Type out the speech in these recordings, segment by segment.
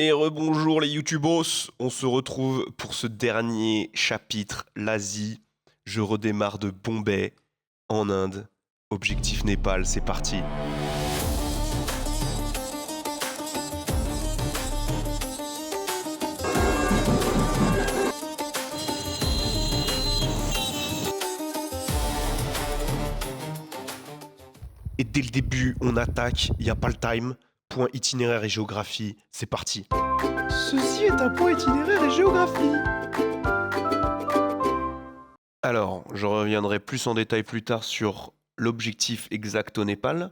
Et rebonjour les YouTubos, on se retrouve pour ce dernier chapitre, l'Asie. Je redémarre de Bombay, en Inde. Objectif Népal, c'est parti. Et dès le début, on attaque, il n'y a pas le time. Point itinéraire et géographie, c'est parti. Ceci est un point itinéraire et géographie. Alors, je reviendrai plus en détail plus tard sur l'objectif exact au Népal.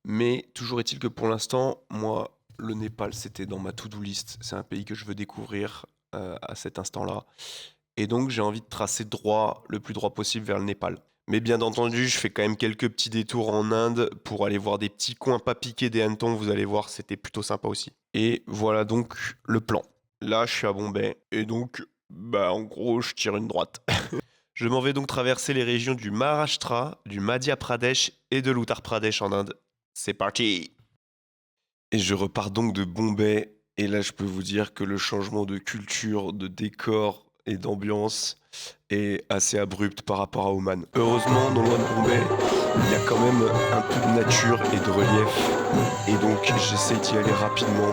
Mais toujours est-il que pour l'instant, moi, le Népal, c'était dans ma to-do list. C'est un pays que je veux découvrir à cet instant-là. Et donc, j'ai envie de tracer droit, le plus droit possible vers le Népal. Mais bien entendu, je fais quand même quelques petits détours en Inde pour aller voir des petits coins pas piqués des hannetons. Vous allez voir, c'était plutôt sympa aussi. Et voilà donc le plan. Là, je suis à Bombay. Et donc, en gros, je tire une droite. Je m'en vais donc traverser les régions du Maharashtra, du Madhya Pradesh et de l'Uttar Pradesh en Inde. C'est parti! Et je repars donc de Bombay. Et là, je peux vous dire que le changement de culture, de décor et d'ambiance est assez abrupt par rapport à Oman. Heureusement, non loin de Bombay, il y a quand même un peu de nature et de relief. Et donc, j'essaie d'y aller rapidement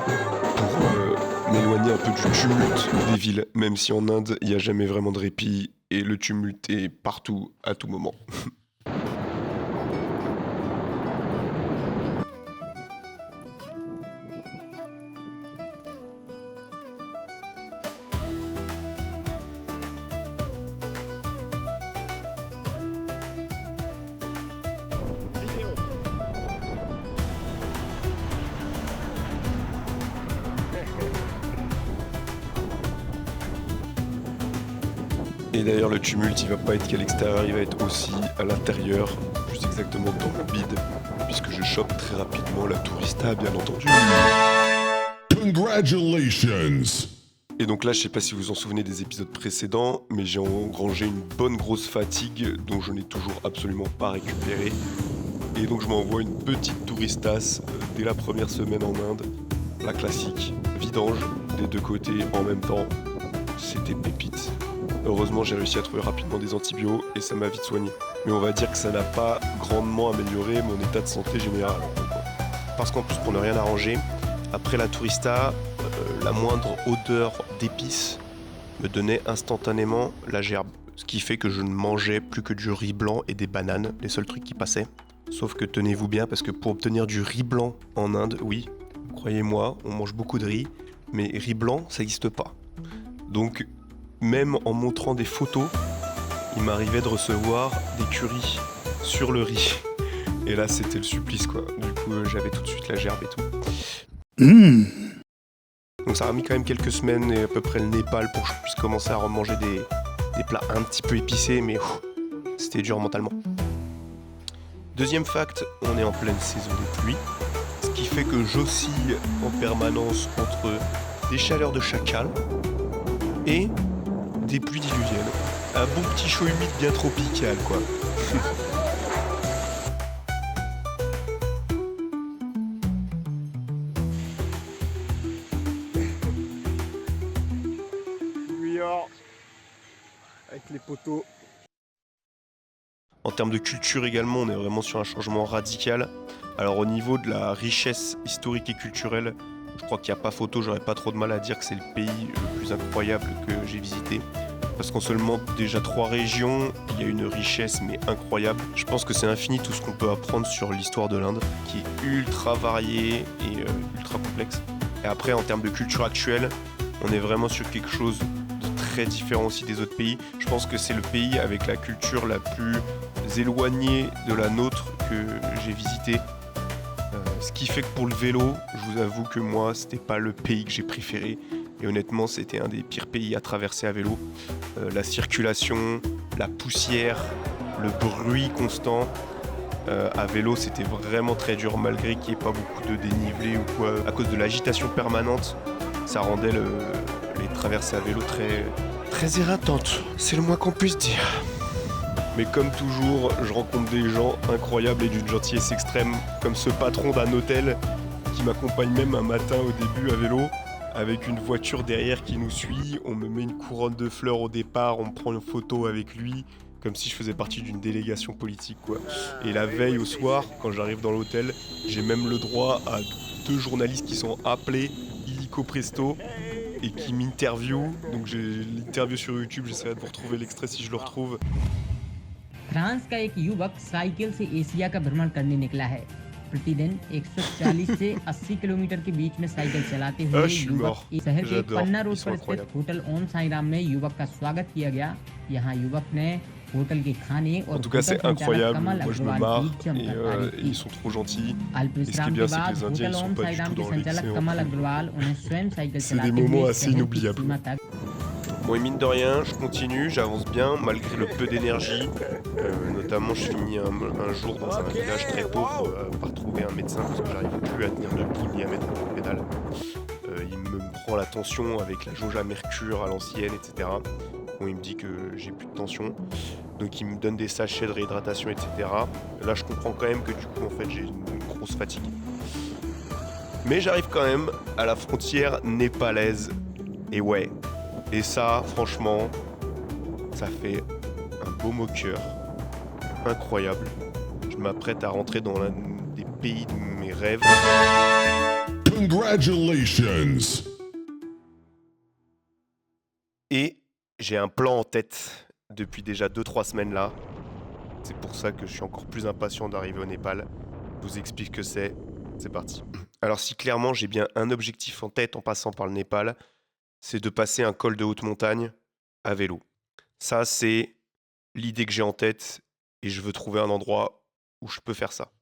pour m'éloigner un peu du tumulte des villes, même si en Inde, il n'y a jamais vraiment de répit et le tumulte est partout, à tout moment. Et d'ailleurs, le tumulte, il va pas être qu'à l'extérieur, il va être aussi à l'intérieur, plus exactement dans le bide, puisque je chope très rapidement la tourista, bien entendu. Congratulations! Et donc là, je sais pas si vous vous en souvenez des épisodes précédents, mais j'ai engrangé une bonne grosse fatigue dont je n'ai toujours absolument pas récupéré. Et donc je m'envoie une petite touristas dès la première semaine en Inde. La classique, vidange des deux côtés en même temps. C'était pépite. Heureusement, j'ai réussi à trouver rapidement des antibiotiques et ça m'a vite soigné. Mais on va dire que ça n'a pas grandement amélioré mon état de santé général. Parce qu'en plus, pour ne rien arranger, après la tourista, la moindre odeur d'épices me donnait instantanément la gerbe. Ce qui fait que je ne mangeais plus que du riz blanc et des bananes, les seuls trucs qui passaient. Sauf que tenez-vous bien, parce que pour obtenir du riz blanc en Inde, oui, croyez-moi, on mange beaucoup de riz, mais riz blanc, ça n'existe pas. Donc, même en montrant des photos, il m'arrivait de recevoir des currys sur le riz. Et là, c'était le supplice, quoi. Du coup, j'avais tout de suite la gerbe et tout. Donc ça a mis quand même quelques semaines et à peu près le Népal pour que je puisse commencer à remanger des plats un petit peu épicés, mais c'était dur mentalement. Deuxième fact, on est en pleine saison de pluie, ce qui fait que j'oscille en permanence entre des chaleurs de chacal et des pluies diluviennes. Un bon petit chaud humide bien tropical, quoi. Avec les poteaux. En termes de culture également, on est vraiment sur un changement radical. Alors au niveau de la richesse historique et culturelle, je crois qu'il n'y a pas photo, j'aurais pas trop de mal à dire que c'est le pays le plus incroyable que j'ai visité. Parce qu'en seulement déjà 3 régions, il y a une richesse mais incroyable. Je pense que c'est infini tout ce qu'on peut apprendre sur l'histoire de l'Inde, qui est ultra variée et ultra complexe. Et après, en termes de culture actuelle, on est vraiment sur quelque chose de très différent aussi des autres pays. Je pense que c'est le pays avec la culture la plus éloignée de la nôtre que j'ai visité. Ce qui fait que pour le vélo, je vous avoue que moi, c'était pas le pays que j'ai préféré. Et honnêtement, c'était un des pires pays à traverser à vélo. La circulation, la poussière, le bruit constant. À vélo, c'était vraiment très dur, malgré qu'il n'y ait pas beaucoup de dénivelé ou quoi. À cause de l'agitation permanente, ça rendait les traversées à vélo très éreintantes. C'est le moins qu'on puisse dire. Mais comme toujours, je rencontre des gens incroyables et d'une gentillesse extrême, comme ce patron d'un hôtel qui m'accompagne même un matin au début à vélo, avec une voiture derrière qui nous suit. On me met une couronne de fleurs au départ, on me prend une photo avec lui, comme si je faisais partie d'une délégation politique, quoi. Et la veille au soir, quand j'arrive dans l'hôtel, j'ai même le droit à 2 journalistes qui sont appelés illico presto et qui m'interviewent. Donc j'ai l'interview sur YouTube, j'essaierai de vous retrouver l'extrait si je le retrouve. France का एक युवक साइकिल से एशिया का भ्रमण करने निकला है। प्रतिदिन 140 से 80 किलोमीटर के बीच में साइकिल चलाते हुए je suis युवक mort. इस शहर के J'adore. पन्ना Ils रोड sont पर स्थित incroyables. होटल ओम साई राम में युवक का स्वागत किया गया। यहाँ युवक ने होटल के खाने और En tout cas, hotel c'est संचालक incroyable. कमल Moi, je me अग्रवाल marre की जमकर et तारीफ ils की। sont trop gentils. अल्प Et ce qui est विश्राम bien, के c'est que बाद les Indiens, hotel ils sont ओम pas साई du राम tout के dans संचालक l'excès कमल non plus. अग्रवाल उन्हें स्वयं साइकिल C'est des चलाते moments हुए assez शहर की inoubliables. सीमा तक Bon, et mine de rien, je continue, j'avance bien, malgré le peu d'énergie. Notamment, je finis un jour dans un village très pauvre par trouver un médecin parce que j'arrive plus à tenir debout ni à mettre un pédale. Il me prend la tension avec la jauge à mercure à l'ancienne, etc. Bon, il me dit que j'ai plus de tension. Donc il me donne des sachets de réhydratation, etc. Là, je comprends quand même que du coup, en fait, j'ai une grosse fatigue. Mais j'arrive quand même à la frontière népalaise. Et ouais, et ça, franchement, ça fait un baume au cœur. Incroyable. Je m'apprête à rentrer dans l'un des pays de mes rêves. Congratulations! Et j'ai un plan en tête depuis déjà 2-3 semaines là. C'est pour ça que je suis encore plus impatient d'arriver au Népal. Je vous explique ce que c'est. C'est parti. Alors si clairement j'ai bien un objectif en tête en passant par le Népal, c'est de passer un col de haute montagne à vélo. Ça, c'est l'idée que j'ai en tête et je veux trouver un endroit où je peux faire ça.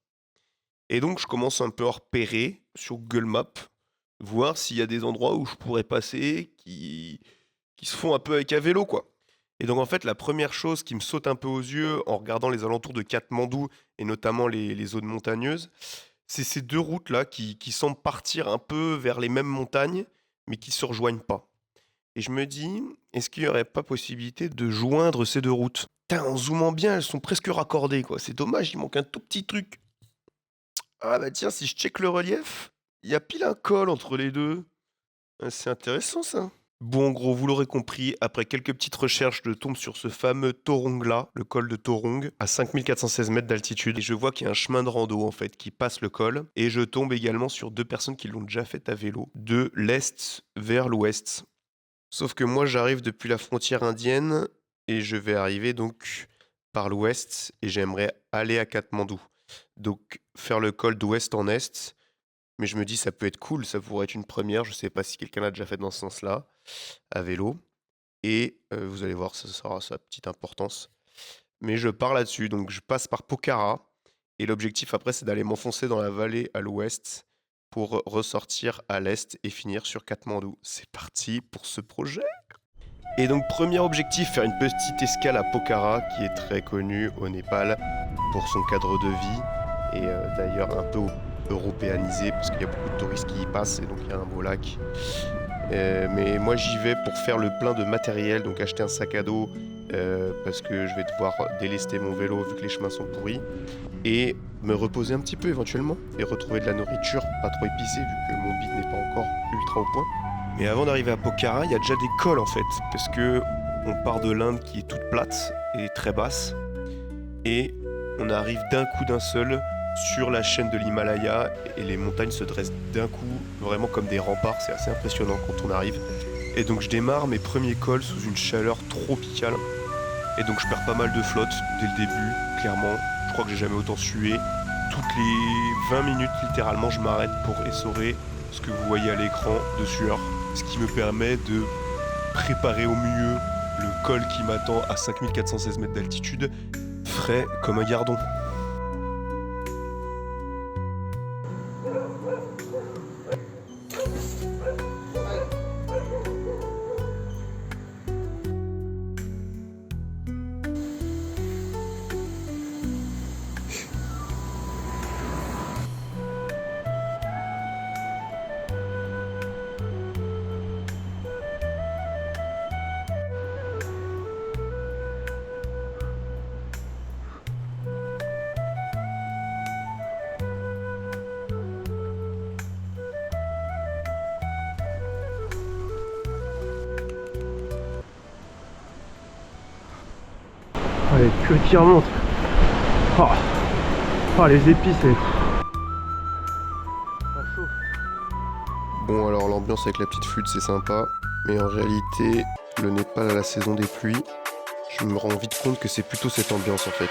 Et donc, je commence un peu à repérer sur Google Maps, voir s'il y a des endroits où je pourrais passer qui se font un peu avec un vélo, quoi. Et donc, en fait, la première chose qui me saute un peu aux yeux en regardant les alentours de Katmandou et notamment les zones montagneuses, c'est ces 2 routes-là qui semblent partir un peu vers les mêmes montagnes, mais qui ne se rejoignent pas. Et je me dis, est-ce qu'il n'y aurait pas possibilité de joindre ces 2 routes? Putain, en zoomant bien, elles sont presque raccordées, quoi. C'est dommage, il manque un tout petit truc. Ah bah tiens, si je check le relief, il y a pile un col entre les 2. C'est intéressant, ça. Bon, en gros, vous l'aurez compris, après quelques petites recherches, je tombe sur ce fameux Torong-là, le col de Torong, à 5416 mètres d'altitude. Et je vois qu'il y a un chemin de rando, en fait, qui passe le col. Et je tombe également sur 2 personnes qui l'ont déjà fait à vélo, de l'est vers l'ouest. Sauf que moi, j'arrive depuis la frontière indienne et je vais arriver donc par l'ouest et j'aimerais aller à Katmandou. Donc faire le col d'ouest en est. Mais je me dis, ça peut être cool, ça pourrait être une première. Je sais pas si quelqu'un l'a déjà fait dans ce sens-là, à vélo. Et vous allez voir, ça sera sa petite importance. Mais je pars là-dessus, donc je passe par Pokhara. Et l'objectif après, c'est d'aller m'enfoncer dans la vallée à l'ouest pour ressortir à l'est et finir sur Katmandou. C'est parti pour ce projet. Et donc premier objectif, faire une petite escale à Pokhara, qui est très connu au Népal pour son cadre de vie, et d'ailleurs un peu européanisé, parce qu'il y a beaucoup de touristes qui y passent, et donc il y a un beau lac. Mais moi j'y vais pour faire le plein de matériel, donc acheter un sac à dos, parce que je vais devoir délester mon vélo vu que les chemins sont pourris, et me reposer un petit peu éventuellement, et retrouver de la nourriture pas trop épicée vu que mon bide n'est pas encore ultra au point. Mais avant d'arriver à Pokhara, il y a déjà des cols en fait, parce que on part de l'Inde qui est toute plate et très basse, et on arrive d'un coup d'un seul sur la chaîne de l'Himalaya, et les montagnes se dressent d'un coup, vraiment comme des remparts, c'est assez impressionnant quand on arrive. Et donc je démarre mes premiers cols sous une chaleur tropicale, et donc je perds pas mal de flotte dès le début, clairement. Je crois que j'ai jamais autant sué. Toutes les 20 minutes, littéralement, je m'arrête pour essorer ce que vous voyez à l'écran de sueur. Ce qui me permet de préparer au mieux le col qui m'attend à 5416 mètres d'altitude, frais comme un gardon. les culs qui remontent. Oh, oh les épices, ça chauffe. Bon, alors l'ambiance avec la petite flûte c'est sympa, mais en réalité, le Népal à la saison des pluies, je me rends vite compte que c'est plutôt cette ambiance en fait.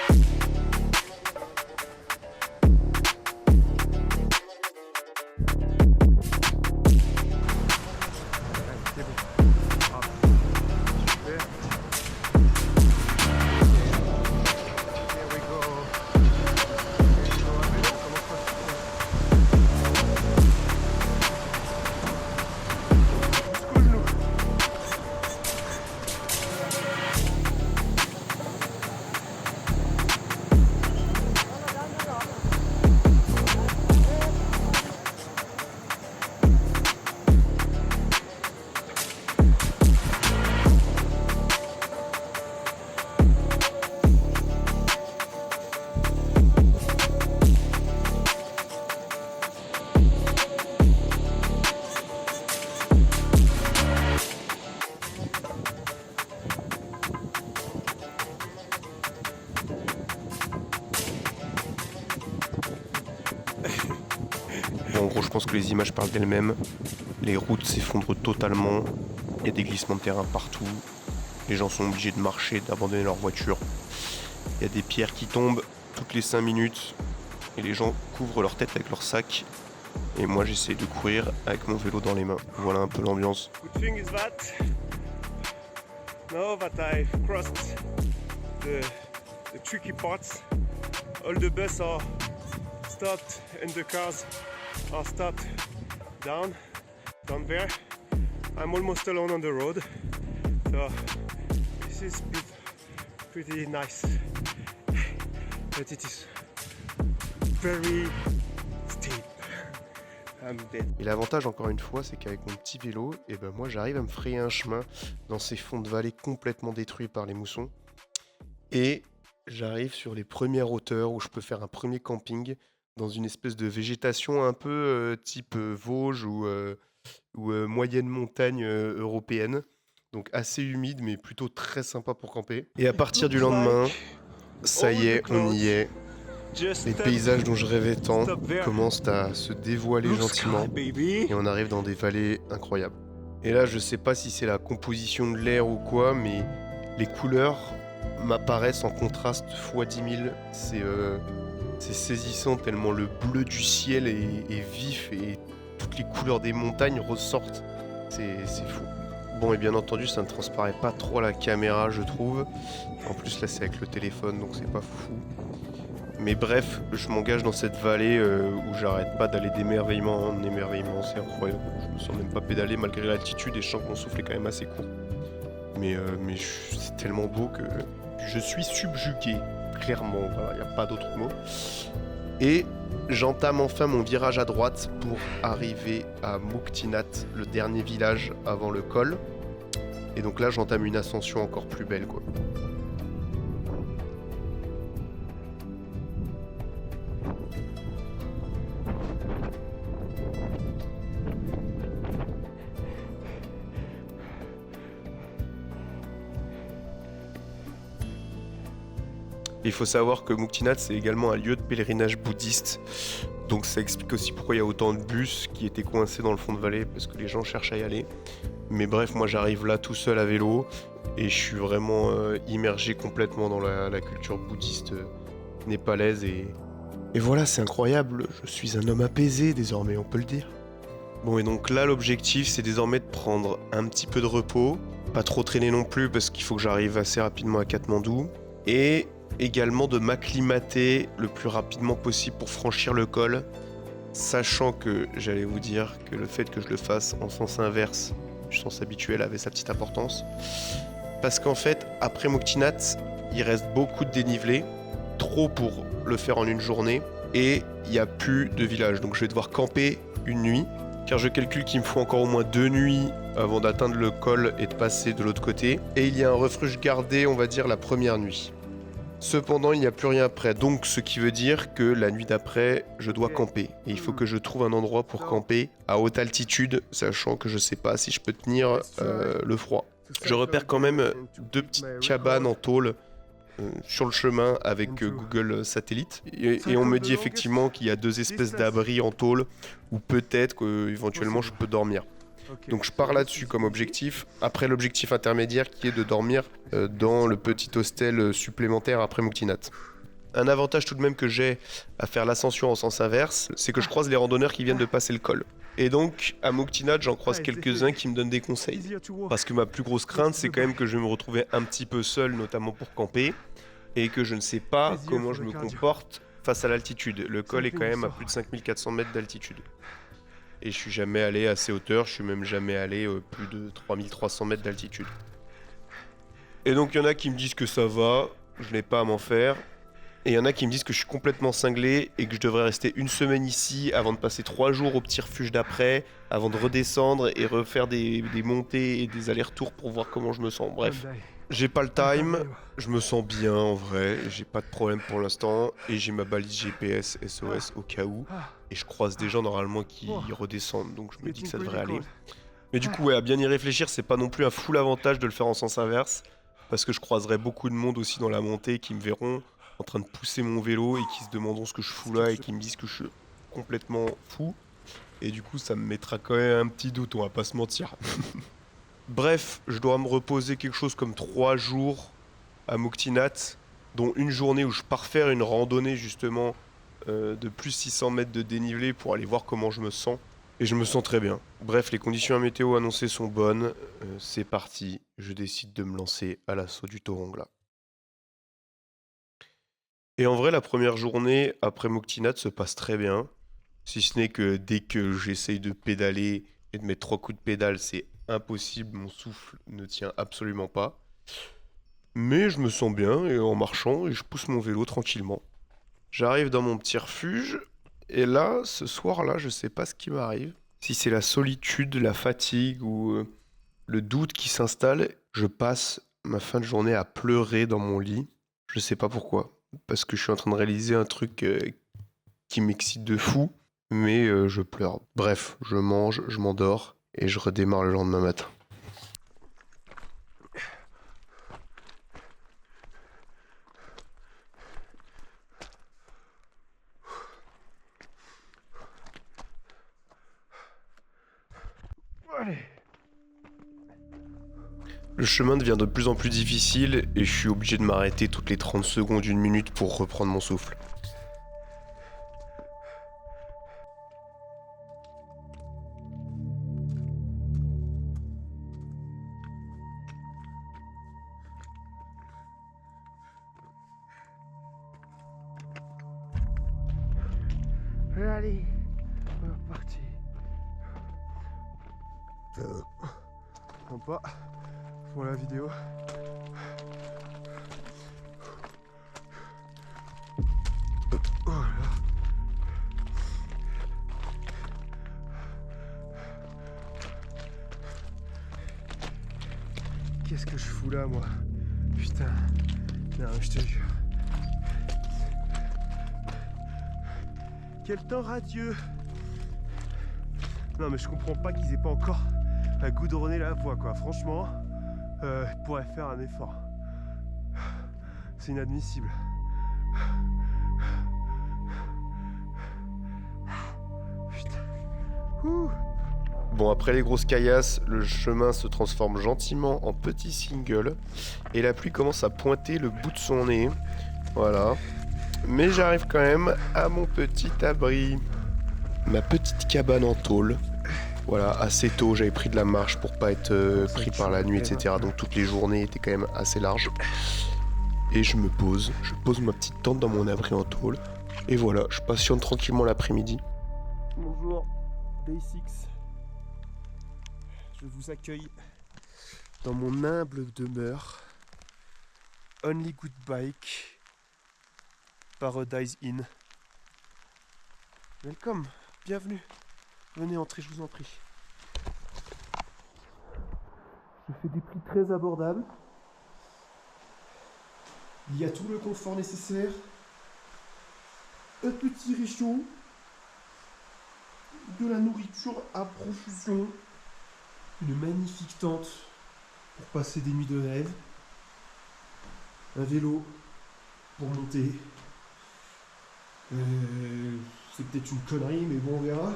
Bon, en gros, je pense que les images parlent d'elles-mêmes. Les routes s'effondrent totalement. Il y a des glissements de terrain partout. Les gens sont obligés de marcher, d'abandonner leur voiture. Il y a des pierres qui tombent toutes les 5 minutes. Et les gens couvrent leur tête avec leur sac. Et moi, j'essaie de courir avec mon vélo dans les mains. Voilà un peu l'ambiance. Good thing is that now that I've crossed the tricky parts, all the buses are stopped and the cars are stopped down there. I'm almost alone on the road, so this is pretty nice, but it is very steep. I'm dead. Et l'avantage, encore une fois, c'est qu'avec mon petit vélo, moi j'arrive à me frayer un chemin dans ces fonds de vallée complètement détruits par les moussons. Et j'arrive sur les premières hauteurs où je peux faire un premier camping dans une espèce de végétation un peu type Vosges ou moyenne montagne européenne. Donc assez humide mais plutôt très sympa pour camper. Et à partir du lendemain, ça y est, on y est. Les paysages dont je rêvais tant commencent à se dévoiler gentiment et on arrive dans des vallées incroyables. Et là, je sais pas si c'est la composition de l'air ou quoi, mais les couleurs m'apparaissent en contraste x 10 000. C'est saisissant tellement le bleu du ciel est vif et toutes les couleurs des montagnes ressortent. C'est fou. Bon, et bien entendu, ça ne transparaît pas trop à la caméra, je trouve. En plus, là, c'est avec le téléphone, donc c'est pas fou. Mais bref, je m'engage dans cette vallée où j'arrête pas d'aller d'émerveillement en émerveillement, c'est incroyable. Je me sens même pas pédaler malgré l'altitude et je sens que mon souffle est quand même assez court. Mais c'est tellement beau que je suis subjugué, clairement, voilà, y a pas d'autre mot. Et j'entame enfin mon virage à droite pour arriver à Muktinath, le dernier village avant le col. Et donc là, j'entame une ascension encore plus belle, quoi. Il faut savoir que Muktinath, c'est également un lieu de pèlerinage bouddhiste. Donc ça explique aussi pourquoi il y a autant de bus qui étaient coincés dans le fond de vallée, parce que les gens cherchent à y aller. Mais bref, moi j'arrive là tout seul à vélo, et je suis vraiment immergé complètement dans la culture bouddhiste népalaise. Et voilà, c'est incroyable, je suis un homme apaisé désormais, on peut le dire. Bon, et donc là, l'objectif, c'est désormais de prendre un petit peu de repos, pas trop traîner non plus, parce qu'il faut que j'arrive assez rapidement à Katmandou, et également de m'acclimater le plus rapidement possible pour franchir le col, sachant que j'allais vous dire que le fait que je le fasse en sens inverse du sens habituel avait sa petite importance. Parce qu'en fait, après Muktinath, il reste beaucoup de dénivelé, trop pour le faire en une journée, et il n'y a plus de village. Donc je vais devoir camper une nuit, car je calcule qu'il me faut encore au moins 2 nuits avant d'atteindre le col et de passer de l'autre côté. Et il y a un refuge gardé, on va dire, la première nuit. Cependant, il n'y a plus rien près, donc ce qui veut dire que la nuit d'après, je dois camper. Et il faut que je trouve un endroit pour camper à haute altitude, sachant que je sais pas si je peux tenir le froid. Je repère quand même 2 petites cabanes en tôle sur le chemin avec Google Satellite. Et on me dit effectivement qu'il y a 2 espèces d'abris en tôle où peut-être qu'éventuellement je peux dormir. Donc je pars là-dessus comme objectif. Après l'objectif intermédiaire qui est de dormir dans le petit hostel supplémentaire après Muktinat. Un avantage tout de même que j'ai à faire l'ascension en sens inverse, c'est que je croise les randonneurs qui viennent de passer le col. Et donc, à Muktinat, j'en croise quelques-uns qui me donnent des conseils. Parce que ma plus grosse crainte, c'est quand même que je vais me retrouver un petit peu seul, notamment pour camper, et que je ne sais pas comment je me comporte face à l'altitude. Le col est quand même à plus de 5400 mètres d'altitude. Et je suis jamais allé à ces hauteurs, je suis même jamais allé plus de 3300 mètres d'altitude. Et donc, il y en a qui me disent que ça va, je n'ai pas à m'en faire. Et il y en a qui me disent que je suis complètement cinglé et que je devrais rester 1 semaine ici avant de passer 3 jours au petit refuge d'après, avant de redescendre et refaire des montées et des allers-retours pour voir comment je me sens. Bref, j'ai pas le time, je me sens bien en vrai, j'ai pas de problème pour l'instant et j'ai ma balise GPS SOS au cas où. Et je croise des gens normalement qui redescendent, donc je me dis que ça devrait aller. Mais du coup, ouais, à bien y réfléchir, c'est pas non plus un full avantage de le faire en sens inverse, parce que je croiserai beaucoup de monde aussi dans la montée qui me verront en train de pousser mon vélo et qui se demanderont ce que je fous là et qui me disent que je suis complètement fou. Et du coup, ça me mettra quand même un petit doute, on va pas se mentir. Bref, je dois me reposer quelque chose comme 3 jours à Muktinat, dont une journée où je pars faire une randonnée justement de plus 600 mètres de dénivelé pour aller voir comment je me sens. Et je me sens très bien. Bref, les conditions météo annoncées sont bonnes. C'est parti, je décide de me lancer à l'assaut du Torongla. Et en vrai, la première journée après Muktinat se passe très bien. Si ce n'est que dès que j'essaye de pédaler et de mettre 3 coups de pédale, c'est impossible, mon souffle ne tient absolument pas. Mais je me sens bien et en marchant et je pousse mon vélo tranquillement. J'arrive dans mon petit refuge et là, ce soir-là, je sais pas ce qui m'arrive. Si c'est la solitude, la fatigue ou le doute qui s'installe, je passe ma fin de journée à pleurer dans mon lit. Je sais pas pourquoi. Parce que je suis en train de réaliser un truc qui m'excite de fou, mais je pleure. Bref, je mange, je m'endors et je redémarre le lendemain matin. Le chemin devient de plus en plus difficile et je suis obligé de m'arrêter toutes les 30 secondes, 1 minute pour reprendre mon souffle. Allez, on est reparti. Sympa pour la vidéo. Oh là. Qu'est-ce que je fous là, moi? Putain. Non, je te jure. Quel temps radieux. Non mais je comprends pas qu'ils aient pas encore goudronné la voie quoi. Franchement, ils pourraient faire un effort. C'est inadmissible. Putain. Ouh. Bon, après les grosses caillasses, le chemin se transforme gentiment en petit single et la pluie commence à pointer le bout de son nez. Voilà. Mais j'arrive quand même à mon petit abri. Ma petite cabane en tôle. Voilà, assez tôt, j'avais pris de la marche pour pas être pris par la nuit, etc. Donc toutes les journées étaient quand même assez larges. Et je pose ma petite tente dans mon abri en tôle. Et voilà, je patiente tranquillement l'après-midi. Bonjour, Day 6. Je vous accueille dans mon humble demeure. Only Good Bike. Paradise Inn. Welcome, bienvenue. Venez entrer, je vous en prie. Je fais des prix très abordables. Il y a tout le confort nécessaire. Un petit réchaud. De la nourriture à profusion. Une magnifique tente pour passer des nuits de rêve. Un vélo pour monter. C'est peut-être une connerie, mais bon, on verra.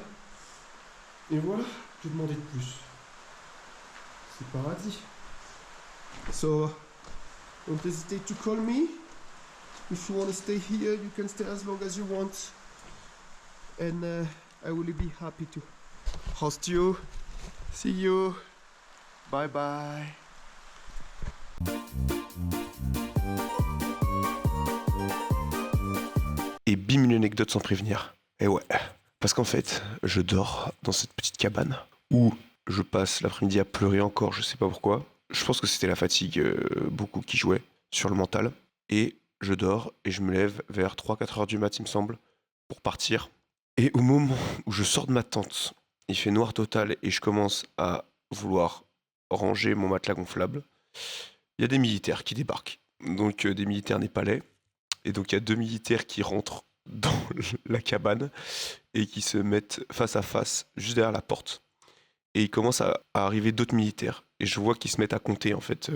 Et voilà, que demander de plus? C'est paradis. So, don't hesitate to call me. If you want to stay here, you can stay as long as you want. And I will be happy to host you. See you. Bye bye. Et bim, une anecdote sans prévenir. Et ouais, parce qu'en fait, je dors dans cette petite cabane où je passe l'après-midi à pleurer encore, je sais pas pourquoi. Je pense que c'était la fatigue beaucoup qui jouait sur le mental. Et je dors et je me lève vers 3-4 heures du mat, il me semble, pour partir. Et au moment où je sors de ma tente, il fait noir total et je commence à vouloir ranger mon matelas gonflable. Il y a des militaires qui débarquent. Donc des militaires népalais. Et donc il y a 2 militaires qui rentrent dans la cabane et qui se mettent face à face juste derrière la porte. Et il commence à arriver d'autres militaires. Et je vois qu'ils se mettent à compter en fait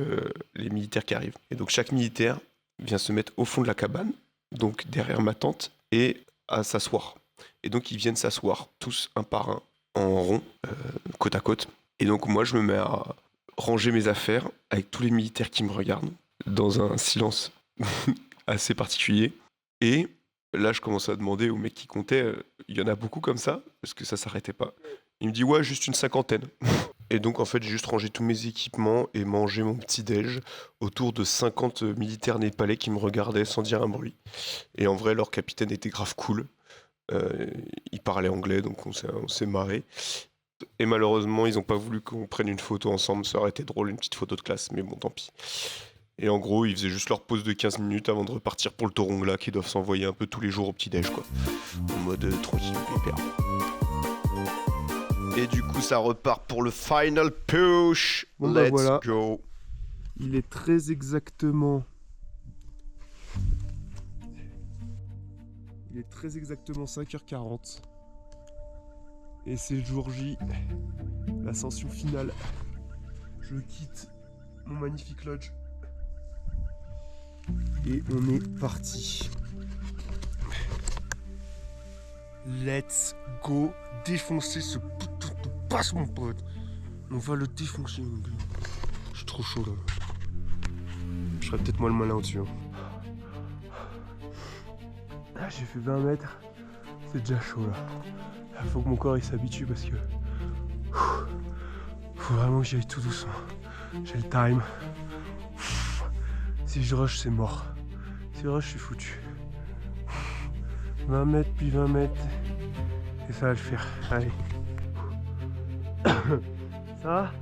les militaires qui arrivent. Et donc chaque militaire vient se mettre au fond de la cabane, donc derrière ma tente, et à s'asseoir. Et donc ils viennent s'asseoir tous un par un en rond, côte à côte. Et donc moi je me mets à ranger mes affaires avec tous les militaires qui me regardent dans un silence assez particulier. Et là, je commence à demander au mec qui comptait, il y en a beaucoup comme ça, parce que ça s'arrêtait pas. Il me dit, ouais, juste une 50aine. Et donc, en fait, j'ai juste rangé tous mes équipements et mangé mon petit-déj autour de 50 militaires népalais qui me regardaient sans dire un bruit. Et en vrai, leur capitaine était grave cool. Il parlait anglais, donc on s'est marré. Et malheureusement, ils n'ont pas voulu qu'on prenne une photo ensemble. Ça aurait été drôle, une petite photo de classe, mais bon, tant pis. Et en gros, ils faisaient juste leur pause de 15 minutes avant de repartir pour le Torongla qui doivent s'envoyer un peu tous les jours au petit-déj, quoi. En mode tranquille, pépère. Et du coup, ça repart pour le final push. Bon, bah, Let's voilà. go. Il est très exactement 5h40. Et c'est le jour J, l'ascension finale. Je quitte mon magnifique lodge. Et on est parti. Let's go défoncer ce putain de passe, mon pote. On va le défoncer, mon gars. Je suis trop chaud là. Je serais peut-être moi le malin au-dessus. Ah, j'ai fait 20 mètres. C'est déjà chaud là. Il faut que mon corps il s'habitue parce que faut vraiment que j'y aille tout doucement. J'ai le time. Si je rush, c'est mort. Si je rush, je suis foutu. 20 mètres puis 20 mètres. Et ça va le faire. Allez. Ça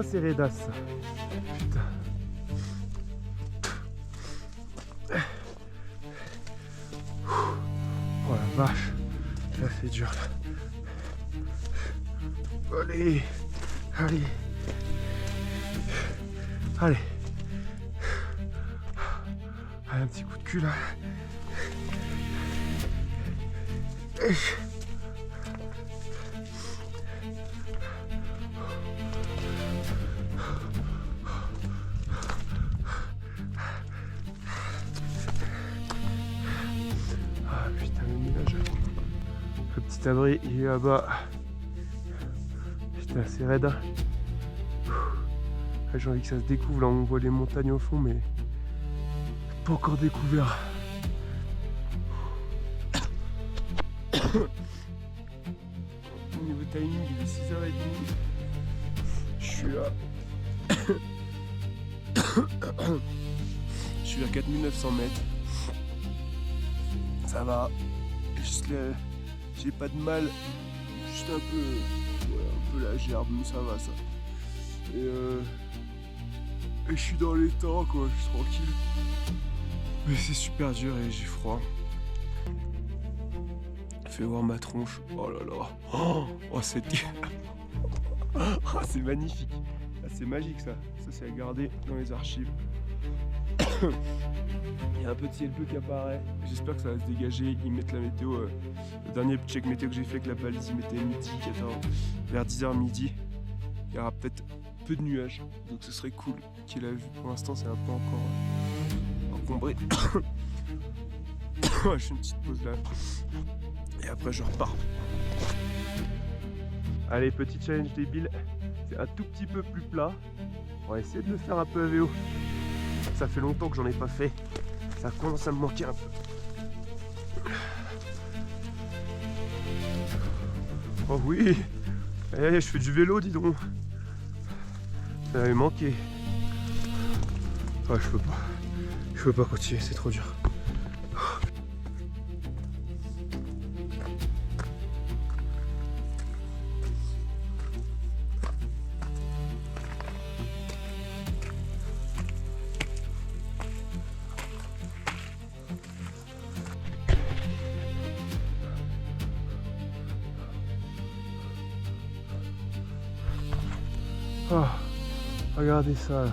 c'est Redas ça. Putain. Oh la vache. Là c'est dur là. Allez. Allez. Allez. Allez, un petit coup de cul là. Ah putain, le nuage. Le petit abri, il est là-bas. Putain, c'est raide. Ah, j'ai envie que ça se découvre. Là, on voit les montagnes au fond, mais pas encore découvert. Au niveau timing, il est 6h30. Je suis à... Je suis à 4900 mètres. Ça va. Juste là, j'ai pas de mal. Juste un peu... Ouais, un peu la gerbe, mais ça va ça. Et je suis dans les temps quoi, je suis tranquille. Mais c'est super dur et j'ai froid. Fais voir ma tronche. Oh là là. Oh c'est... Oh, c'est magnifique. Ah, c'est magique ça. Ça c'est à garder dans les archives. Il y a un peu de ciel bleu qui apparaît. J'espère que ça va se dégager. Ils mettent la météo. Le dernier check météo que j'ai fait avec la balise, ils mettaient midi, 14, vers 10h midi. Il y aura peut-être peu de nuages. Donc ce serait cool qu'il ait la vue. Pour l'instant c'est un peu encore encombré. Je fais une petite pause là. Et après je repars. Allez, petit challenge débile. C'est un tout petit peu plus plat. On va essayer de le faire un peu à vélo. Ça fait longtemps que j'en ai pas fait. Ça commence à me manquer un peu. Oh oui. Je fais du vélo, dis donc. Ça m'avait manqué. Je peux pas. Je peux pas continuer, c'est trop dur. Regardez ça là.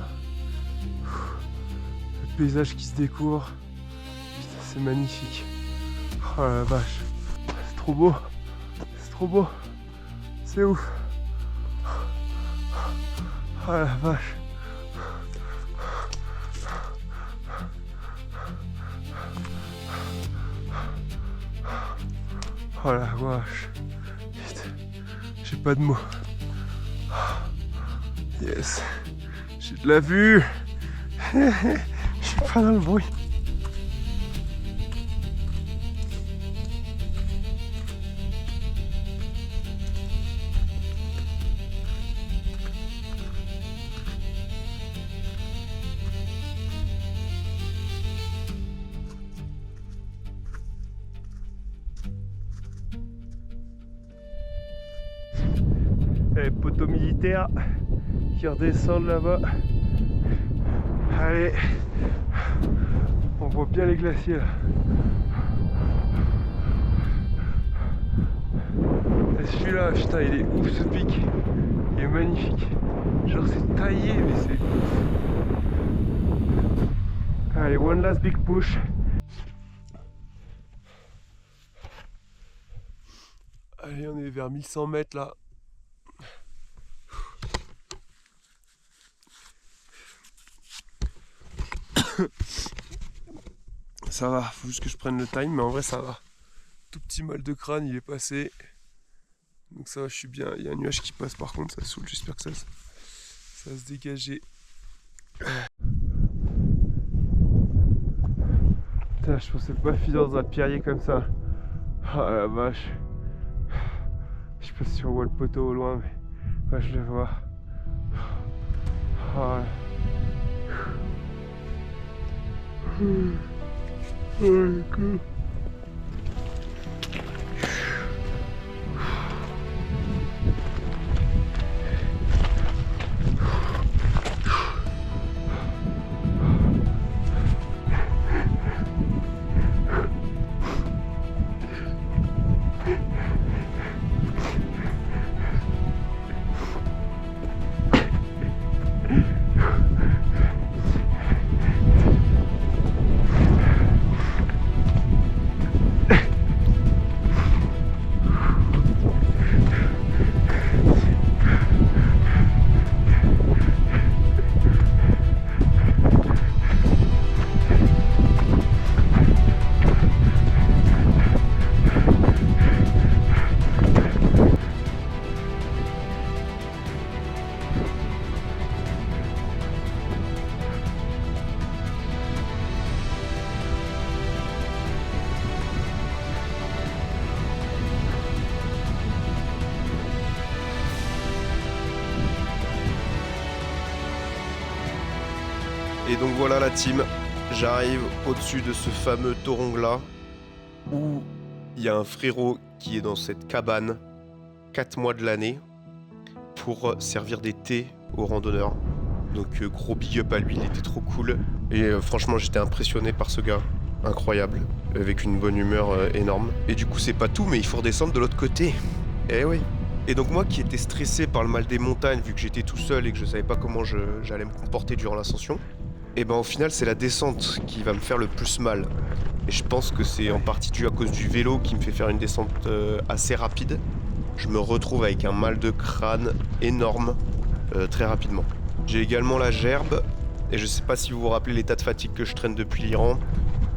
Le paysage qui se découvre. Putain, c'est magnifique. Oh la vache. C'est trop beau. C'est trop beau. C'est ouf. Oh la vache. Oh la vache. Putain. J'ai pas de mots. Yes. J'ai de la vue. Je suis pas dans le bruit. Les poteaux militaires qui redescendent là-bas. Allez, on voit bien les glaciers là. Et celui-là, putain, il est ouf ce pic. Il est magnifique. Genre c'est taillé, mais c'est ouf. Allez, one last big push. Allez, on est vers 1100 mètres là. Ça va, faut juste que je prenne le time, mais en vrai ça va. Tout petit mal de crâne, il est passé. Donc ça va, je suis bien. Il y a un nuage qui passe par contre, ça saoule, j'espère que ça va se dégager. Putain, je pensais pas finir dans un pierrier comme ça. Ah la vache. Je sais pas si on voit le poteau au loin, mais je le vois. Ah. Cool. Et donc voilà la team, j'arrive au-dessus de ce fameux Torongla où il y a un frérot qui est dans cette cabane 4 mois de l'année pour servir des thés aux randonneurs. Donc gros big up à lui, il était trop cool. Et franchement j'étais impressionné par ce gars, incroyable, avec une bonne humeur énorme. Et du coup c'est pas tout, mais il faut redescendre de l'autre côté. Eh oui. Et donc moi qui étais stressé par le mal des montagnes vu que j'étais tout seul et que je savais pas comment j'allais me comporter durant l'ascension, et ben au final c'est la descente qui va me faire le plus mal. Et je pense que c'est en partie dû à cause du vélo qui me fait faire une descente assez rapide. Je me retrouve avec un mal de crâne énorme très rapidement. J'ai également la gerbe et je sais pas si vous vous rappelez l'état de fatigue que je traîne depuis l'Iran.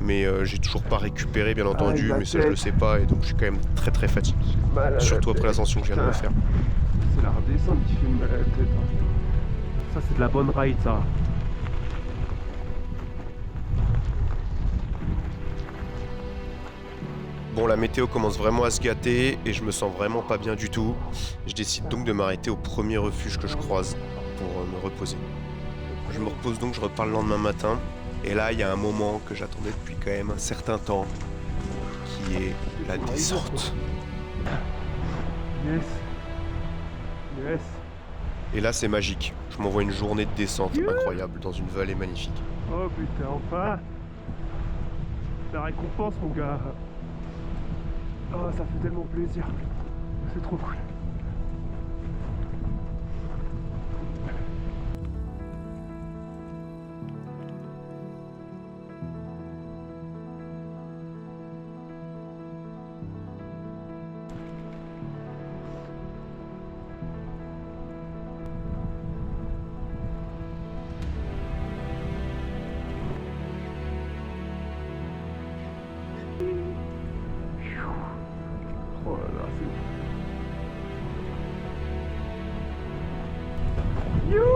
mais j'ai toujours pas récupéré bien entendu, mais ça je le sais pas et donc je suis quand même très très fatigué. Surtout après l'ascension que je viens de faire. C'est la redescente qui fait mal à la tête. Ça c'est de la bonne ride ça. Bon, la météo commence vraiment à se gâter et je me sens vraiment pas bien du tout. Je décide donc de m'arrêter au premier refuge que je croise pour me reposer. Je me repose donc, je repars le lendemain matin. Et là, il y a un moment que j'attendais depuis quand même un certain temps, qui est la descente. Yes. Yes. Et là, c'est magique. Je m'envoie une journée de descente incroyable dans une vallée magnifique. Oh putain, enfin. La récompense, mon gars. Oh, ça fait tellement plaisir. C'est trop cool. Oh là là, c'est... You!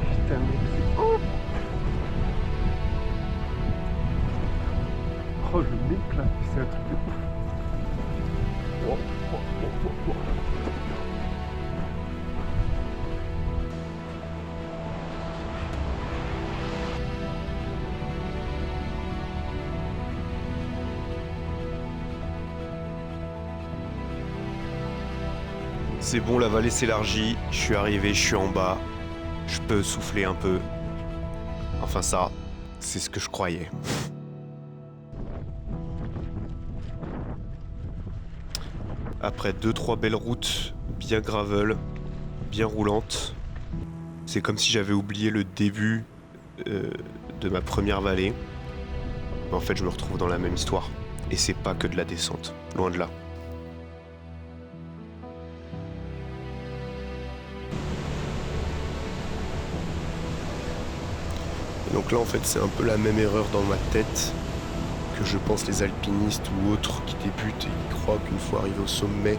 Putain, mec, c'est ouf! Oh, je m'éclate, c'est un truc de ouf! Oh, oh, oh, oh, oh. C'est bon, la vallée s'élargit, je suis arrivé, je suis en bas, je peux souffler un peu. Enfin ça, c'est ce que je croyais. Après 2-3 belles routes, bien gravel, bien roulantes, c'est comme si j'avais oublié le début de ma première vallée. Mais en fait, je me retrouve dans la même histoire. Et c'est pas que de la descente, loin de là. Donc là, en fait, c'est un peu la même erreur dans ma tête que je pense les alpinistes ou autres qui débutent et qui croient qu'une fois arrivés au sommet,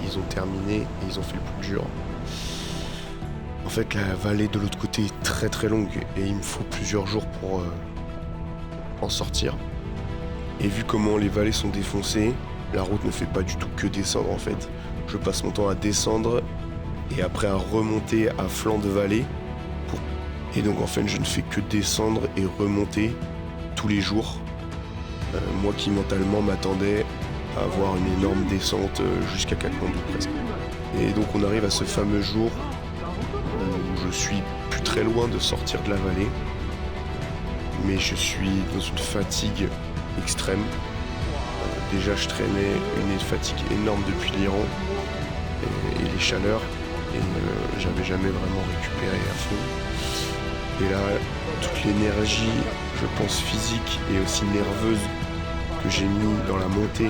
ils ont terminé et ils ont fait le plus dur. En fait, la vallée de l'autre côté est très très longue et il me faut plusieurs jours pour en sortir. Et vu comment les vallées sont défoncées, la route ne fait pas du tout que descendre en fait. Je passe mon temps à descendre et après à remonter à flanc de vallée. Et donc en fait je ne fais que descendre et remonter tous les jours. Moi qui mentalement m'attendais à avoir une énorme descente jusqu'à Katmandou presque. Et donc on arrive à ce fameux jour où je suis plus très loin de sortir de la vallée. Mais je suis dans une fatigue extrême. Déjà je traînais une fatigue énorme depuis l'Iran et les chaleurs. Et j'avais jamais vraiment récupéré à fond. Et là, toute l'énergie, je pense physique et aussi nerveuse que j'ai mis dans la montée,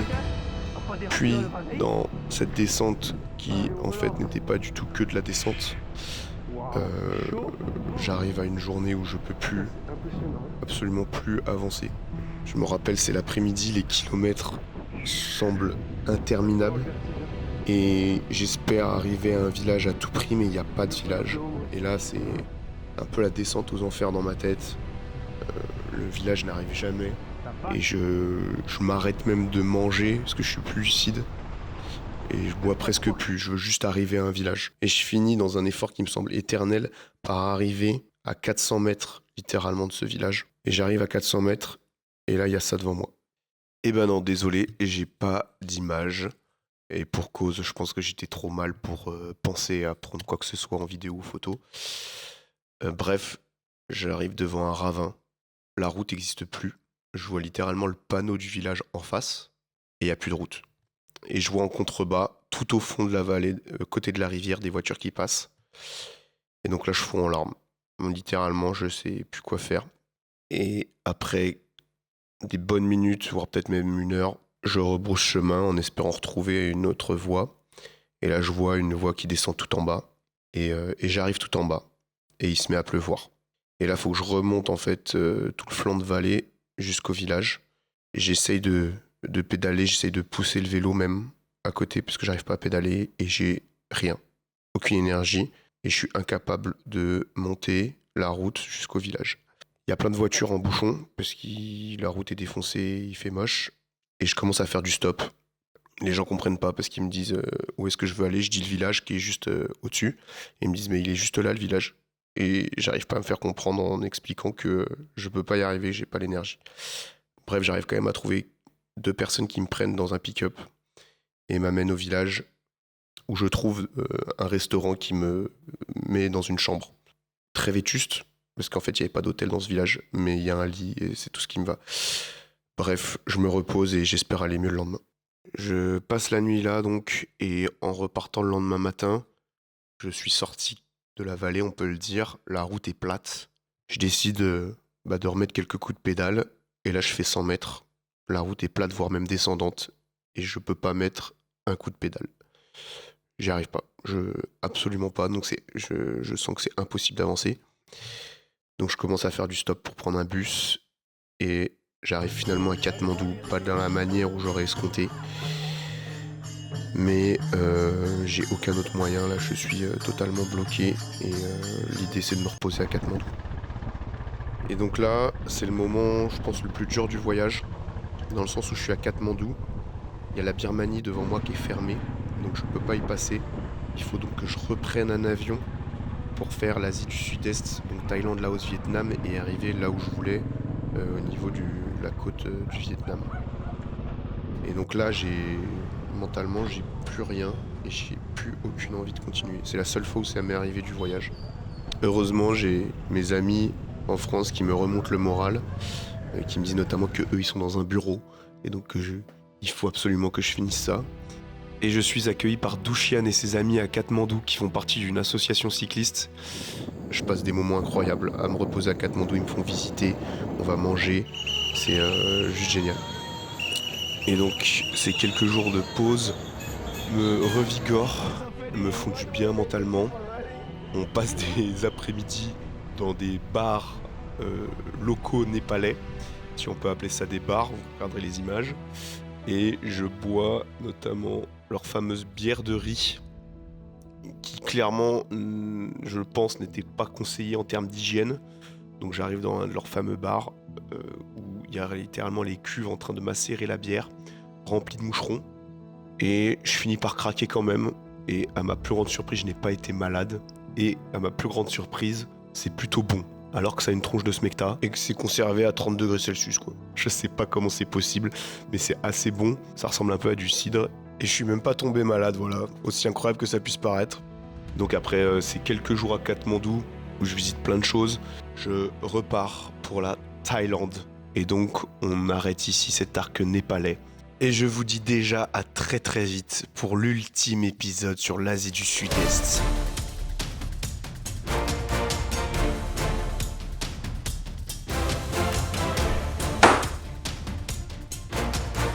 puis dans cette descente qui en fait n'était pas du tout que de la descente, j'arrive à une journée où je peux plus, absolument plus avancer. Je me rappelle, c'est l'après-midi, les kilomètres semblent interminables et j'espère arriver à un village à tout prix, mais il n'y a pas de village. Et là, c'est un peu la descente aux enfers dans ma tête. Le village n'arrive jamais. Et je m'arrête même de manger parce que je suis plus lucide. Et je bois presque plus. Je veux juste arriver à un village. Et je finis dans un effort qui me semble éternel par arriver à 400 mètres littéralement de ce village. Et j'arrive à 400 mètres et là il y a ça devant moi. Eh ben non, désolé, j'ai pas d'image. Et pour cause, je pense que j'étais trop mal pour penser à prendre quoi que ce soit en vidéo ou photo. Bref, j'arrive devant un ravin. La route n'existe plus. Je vois littéralement le panneau du village en face. Et il n'y a plus de route. Et je vois en contrebas, tout au fond de la vallée, côté de la rivière, des voitures qui passent. Et donc là, je fonds en larmes. Littéralement, je sais plus quoi faire. Et après des bonnes minutes, voire peut-être même une heure, je rebrousse chemin en espérant retrouver une autre voie. Et là, je vois une voie qui descend tout en bas. Et j'arrive tout en bas. Et il se met à pleuvoir. Et là, il faut que je remonte en fait tout le flanc de vallée jusqu'au village. Et j'essaye de pédaler, j'essaye de pousser le vélo même à côté parce que j'arrive pas à pédaler et j'ai rien, aucune énergie et je suis incapable de monter la route jusqu'au village. Il y a plein de voitures en bouchon parce que la route est défoncée, il fait moche et je commence à faire du stop. Les gens comprennent pas parce qu'ils me disent où est-ce que je veux aller. Je dis le village qui est juste au-dessus. Et ils me disent mais il est juste là le village. Et j'arrive pas à me faire comprendre en expliquant que je peux pas y arriver, j'ai pas l'énergie. Bref, j'arrive quand même à trouver 2 personnes qui me prennent dans un pick-up et m'amènent au village où je trouve un restaurant qui me met dans une chambre. Très vétuste, parce qu'en fait il n'y avait pas d'hôtel dans ce village, mais il y a un lit et c'est tout ce qui me va. Bref, je me repose et j'espère aller mieux le lendemain. Je passe la nuit là donc, et en repartant le lendemain matin, je suis sorti de la vallée, on peut le dire. La route est plate. Je décide de remettre quelques coups de pédale, et là je fais 100 mètres. La route est plate, voire même descendante, et je peux pas mettre un coup de pédale. J'y arrive pas, absolument pas, donc je sens que c'est impossible d'avancer. Donc je commence à faire du stop pour prendre un bus, et j'arrive finalement à Katmandou, pas dans la manière où j'aurais escompté. Mais j'ai aucun autre moyen, là je suis totalement bloqué et l'idée c'est de me reposer à Katmandou. Et donc là, c'est le moment, je pense, le plus dur du voyage, dans le sens où je suis à Katmandou. Il y a la Birmanie devant moi qui est fermée, donc je peux pas y passer. Il faut donc que je reprenne un avion pour faire l'Asie du Sud-Est, donc Thaïlande, Laos, Vietnam, et arriver là où je voulais, au niveau de la côte du Vietnam. Et donc là, mentalement, j'ai plus rien et j'ai plus aucune envie de continuer. C'est la seule fois où ça m'est arrivé du voyage. Heureusement, j'ai mes amis en France qui me remontent le moral, qui me disent notamment que eux ils sont dans un bureau et donc il faut absolument que je finisse ça. Et je suis accueilli par Douchian et ses amis à Katmandou qui font partie d'une association cycliste. Je passe des moments incroyables à me reposer à Katmandou, ils me font visiter, on va manger, c'est juste génial. Et donc ces quelques jours de pause me revigorent, me font du bien mentalement. On passe des après-midi dans des bars locaux népalais, si on peut appeler ça des bars, vous regarderez les images. Et je bois notamment leur fameuse bière de riz, qui clairement, je pense, n'était pas conseillée en termes d'hygiène. Donc j'arrive dans un de leurs fameux bars où il y a littéralement les cuves en train de macérer la bière, remplie de moucherons. Et je finis par craquer quand même. Et à ma plus grande surprise, je n'ai pas été malade. Et à ma plus grande surprise, c'est plutôt bon. Alors que ça a une tronche de smecta et que c'est conservé à 30 degrés Celsius, quoi. Je sais pas comment c'est possible, mais c'est assez bon. Ça ressemble un peu à du cidre. Et je suis même pas tombé malade, voilà. Aussi incroyable que ça puisse paraître. Donc après ces quelques jours à Katmandou, où je visite plein de choses, je repars pour la Thaïlande. Et donc on arrête ici cet arc népalais. Et je vous dis déjà à très très vite pour l'ultime épisode sur l'Asie du Sud-Est.